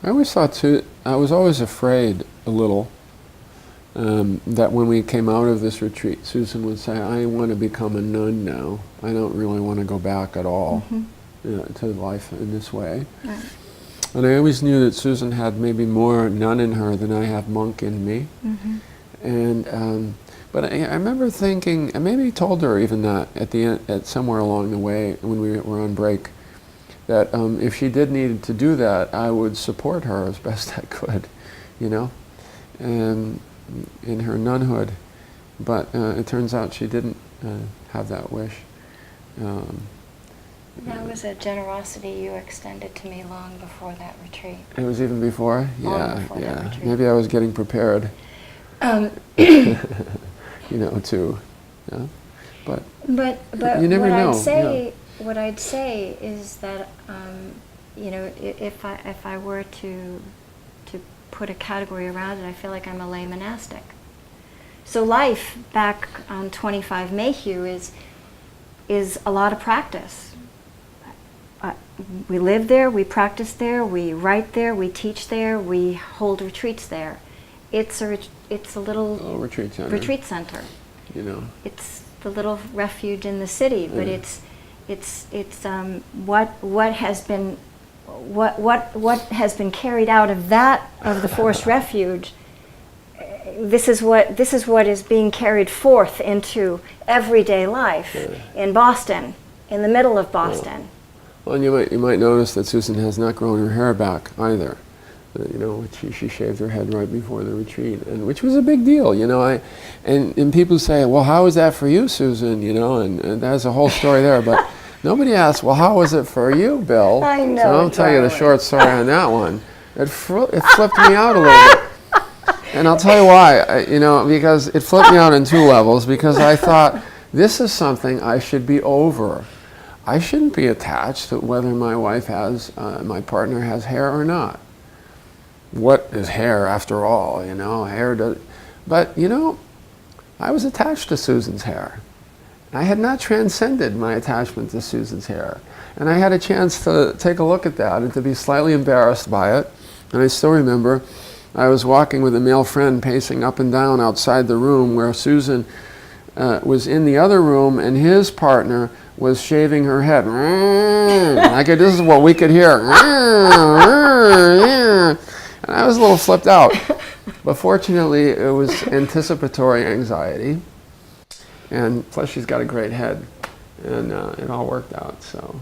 I always thought too, I was always afraid a little that when we came out of this retreat, Susan would say, I want to become a nun now. I don't really want to go back at all to life in this way. Right. And I always knew that Susan had maybe more nun in her than I have monk in me. And but I remember thinking, and maybe told her even that at the end, at somewhere along the way when we were on break, that if she did need to do that, I would support her as best I could, you know, and in her nunhood. But it turns out she didn't have that wish. That was a generosity you extended to me long before that retreat. It was even before? Long before that retreat. Maybe I was getting prepared, you know, to, yeah. But you never know. What I'd say is that, you know, if I were to put a category around it, I feel like I'm a lay monastic. So life back on 25 Mayhew is a lot of practice. We live there, we practice there, we write there, we teach there, we hold retreats there. It's a little retreat center. You know, it's the little refuge in the city, but it's what has been carried out of the Forest Refuge. This is what is being carried forth into everyday life in Boston, in the middle of Boston. Well, and you might notice that Susan has not grown her hair back either. You know, she shaved her head right before the retreat, and which was a big deal. You know, and people say, well, how was that for you, Susan? You know, and there's a whole story there, but nobody asks, well, how was it for you, Bill? I know. So I'll tell you the short story on that one. It flipped me out a little bit. And I'll tell you why, you know, because it flipped me out on two levels, because I thought, this is something I should be over. I shouldn't be attached to whether my wife has, my partner has hair or not. What is hair after all, you know, hair does, but you know, I was attached to Susan's hair. I had not transcended my attachment to Susan's hair. And I had a chance to take a look at that and to be slightly embarrassed by it. And I still remember I was walking with a male friend pacing up and down outside the room where Susan was in the other room, and his partner was shaving her head. Like this is what we could hear. And I was a little flipped out. But fortunately, it was anticipatory anxiety. And plus she's got a great head. And it all worked out, so.